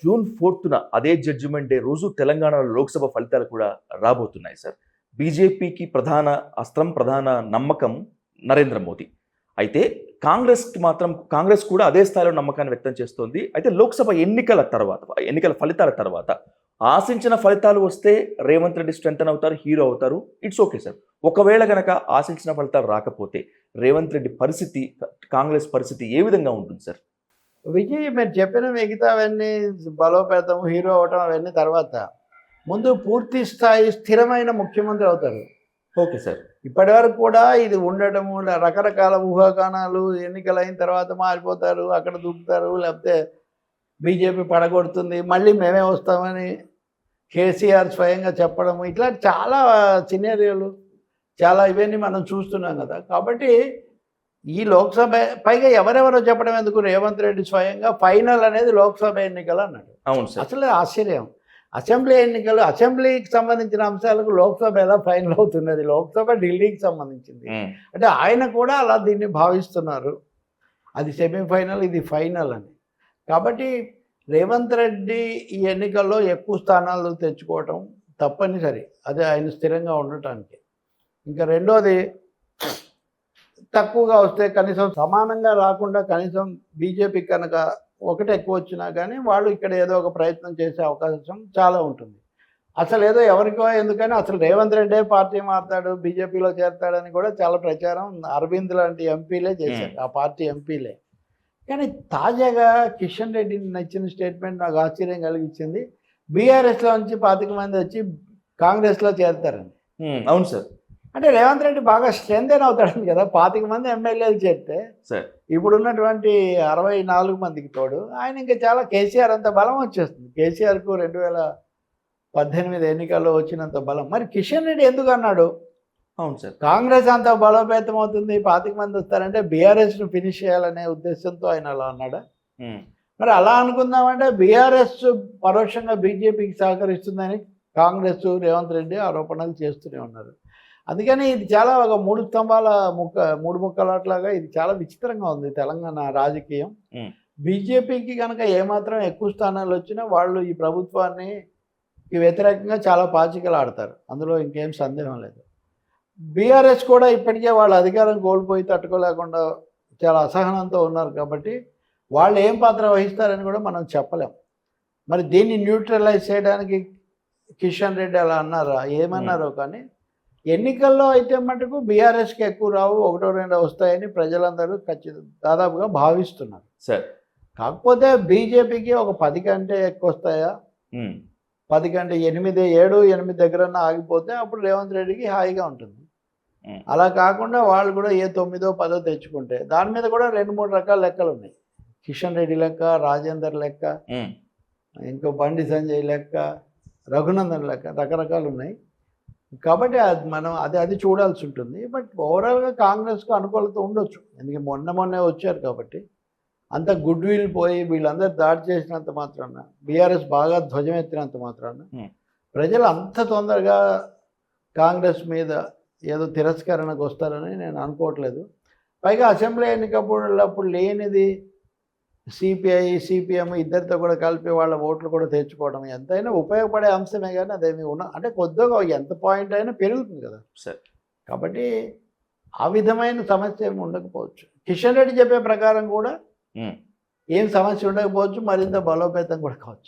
June 4న అదే judgement day రోజు తెలంగాణలో లోక్సభ ఫలితాలు కూడా రాబోతున్నాయి సార్. బీజేపీకి ప్రధాన అస్త్రం, ప్రధాన నమ్మకం నరేంద్ర మోదీ. అయితే కాంగ్రెస్ కూడా అదే స్థాయిలో నమ్మకాన్ని వ్యక్తం చేస్తోంది. అయితే లోక్సభ ఎన్నికల ఫలితాల తర్వాత ఆశించిన ఫలితాలు వస్తే రేవంత్ రెడ్డి స్ట్రెంథన్ అవుతారు, హీరో అవుతారు. It's okay sir. ఒకవేళ గనక ఆశించిన ఫలితాలు రాకపోతే రేవంత్ రెడ్డి పరిస్థితి, కాంగ్రెస్ పరిస్థితి ఏ విధంగా ఉంటుంది సార్? విజయ్ మీరు చెప్పిన మిగతావన్నీ బలోపేతం, హీరో అవటం అవన్నీ తర్వాత. ముందు పూర్తి స్థాయి స్థిరమైన ముఖ్యమంత్రి అవుతారు. Okay sir. ఇప్పటి వరకు కూడా ఇది ఉండటము, రకరకాల ఊహాగానాలు, ఎన్నికలు అయిన తర్వాత మారిపోతారు, అక్కడ దూకుతారు, లేకపోతే బీజేపీ పడగొడుతుంది, మళ్ళీ మేమే వస్తామని కేసీఆర్ స్వయంగా చెప్పడము, ఇట్లాంటి చాలా సినారియోలు, చాలా ఇవన్నీ మనం చూస్తున్నాం కదా. కాబట్టి ఈ లోక్సభ పైగా ఎవరెవరో చెప్పడం ఎందుకు, రేవంత్ రెడ్డి స్వయంగా ఫైనల్ అనేది లోక్సభ ఎన్నికలు అన్నాడు. అవును సార్. అసలు ఆశ్చర్యం. అసెంబ్లీ ఎన్నికలు, అసెంబ్లీకి సంబంధించిన అంశాలకు లోక్సభ ఎలా ఫైనల్ అవుతున్నది? లోక్సభ ఢిల్లీకి సంబంధించింది. అంటే ఆయన కూడా అలా దీన్ని భావిస్తున్నారు, అది సెమీఫైనల్, ఇది ఫైనల్ అని. కాబట్టి రేవంత్ రెడ్డి ఈ ఎన్నికల్లో ఎక్కువ స్థానాలు తెచ్చుకోవటం తప్పనిసరి, అదే ఆయన స్థిరంగా ఉండటానికి. ఇంకా రెండోది, తక్కువగా వస్తే కనీసం సమానంగా రాకుండా కనీసం బీజేపీ కనుక ఒకటి ఎక్కువ వచ్చినా కానీ వాళ్ళు ఇక్కడ ఏదో ఒక ప్రయత్నం చేసే అవకాశం చాలా ఉంటుంది. అసలు ఏదో ఎవరికో ఎందుకని అసలు రేవంత్ రెడ్డే పార్టీ మారుతాడు, బీజేపీలో చేరుతాడని కూడా చాలా ప్రచారం అరవింద్ లాంటి ఎంపీలే చేశారు, ఆ పార్టీ ఎంపీలే. కానీ తాజాగా కిషన్ రెడ్డిని నచ్చిన స్టేట్మెంట్ నాకు ఆశ్చర్యం కలిగించింది. బీఆర్ఎస్లో నుంచి 25 మంది వచ్చి కాంగ్రెస్లో చేరుతారని. అవును సార్. అంటే రేవంత్ రెడ్డి బాగా స్ట్రెంథెన్ అవుతాడని కదా. 25 మంది ఎమ్మెల్యేలు చేరితే ఇప్పుడున్నటువంటి 64 మందికి తోడు ఆయన ఇంకా చాలా కేసీఆర్ అంత బలం వచ్చేస్తుంది. కేసీఆర్కు 2018 ఎన్నికల్లో వచ్చినంత బలం. మరి కిషన్ రెడ్డి ఎందుకు అన్నాడు? అవును సార్. కాంగ్రెస్ అంత బలోపేతం అవుతుంది, 25 మంది వస్తారంటే బీఆర్ఎస్ను ఫినిష్ చేయాలనే ఉద్దేశంతో ఆయన అలా అన్నాడా? మరి అలా అనుకుందామంటే బీఆర్ఎస్ పరోక్షంగా బీజేపీకి సహకరిస్తుందని కాంగ్రెస్, రేవంత్ రెడ్డి ఆరోపణలు చేస్తూనే ఉన్నారు. అందుకని ఇది చాలా ఒక మూడు ముక్కలాట్లాగా ఇది చాలా విచిత్రంగా ఉంది తెలంగాణ రాజకీయం. బీజేపీకి కనుక ఏమాత్రం ఎక్కువ స్థానాలు వచ్చినా వాళ్ళు ఈ ప్రభుత్వాన్ని వ్యతిరేకంగా చాలా పాచికలు ఆడతారు, అందులో ఇంకేం సందేహం లేదు. బీఆర్ఎస్ కూడా ఇప్పటికే వాళ్ళ అధికారం కోల్పోయి తట్టుకోలేకుండా చాలా అసహనంతో ఉన్నారు. కాబట్టి వాళ్ళు ఏం పాత్ర వహిస్తారని కూడా మనం చెప్పలేం. మరి దీన్ని న్యూట్రలైజ్ చేయడానికి కిషన్ రెడ్డి అలా అన్నారా, ఏమన్నారో కానీ ఎన్నికల్లో అయితే మటుకు బీఆర్ఎస్కి ఎక్కువ రావు, 1-2 వస్తాయని ప్రజలందరూ దాదాపుగా భావిస్తున్నారు సార్. కాకపోతే బీజేపీకి ఒక 10 కంటే ఎక్కువ వస్తాయా, 10 కంటే 7 దగ్గరన్నా ఆగిపోతే అప్పుడు రేవంత్ రెడ్డికి హాయిగా ఉంటుంది. అలా కాకుండా వాళ్ళు కూడా ఏ 9, 10 తెచ్చుకుంటే దాని మీద కూడా 2-3 రకాల లెక్కలు ఉన్నాయి. కిషన్ రెడ్డి లెక్క, రాజేందర్ లెక్క, ఇంకో బండి సంజయ్ లెక్క, రఘునందన్ లెక్క, రకరకాలు ఉన్నాయి. కాబట్టి మనం అది చూడాల్సి ఉంటుంది. బట్ ఓవరాల్గా కాంగ్రెస్కు అనుకూలత ఉండొచ్చు, ఎందుకంటే మొన్నే వచ్చారు కాబట్టి. అంత గుడ్ విల్ పోయి వీళ్ళందరూ దాడి చేసినంత మాత్రాన, బీఆర్ఎస్ బాగా ధ్వజమెత్తినంత మాత్రాన ప్రజలు అంత తొందరగా కాంగ్రెస్ మీద ఏదో తిరస్కరణకు వస్తారని నేను అనుకోవట్లేదు. పైగా అసెంబ్లీ ఎన్నికప్పుడు లేనిది సిపిఎం ఇద్దరితో కూడా కలిపి వాళ్ళ ఓట్లు కూడా తెచ్చుకోవడం ఎంతైనా ఉపయోగపడే అంశమే, కానీ అదేమి అంటే కొద్దిగా ఎంత పాయింట్ అయినా పెరుగుతుంది కదా సార్. కాబట్టి ఆ విధమైన సమస్య ఏమి ఉండకపోవచ్చు. కిషన్ రెడ్డి చెప్పే ప్రకారం కూడా ఏం సమస్య ఉండకపోవచ్చు, మరింత బలోపేతం కూడా కావచ్చు.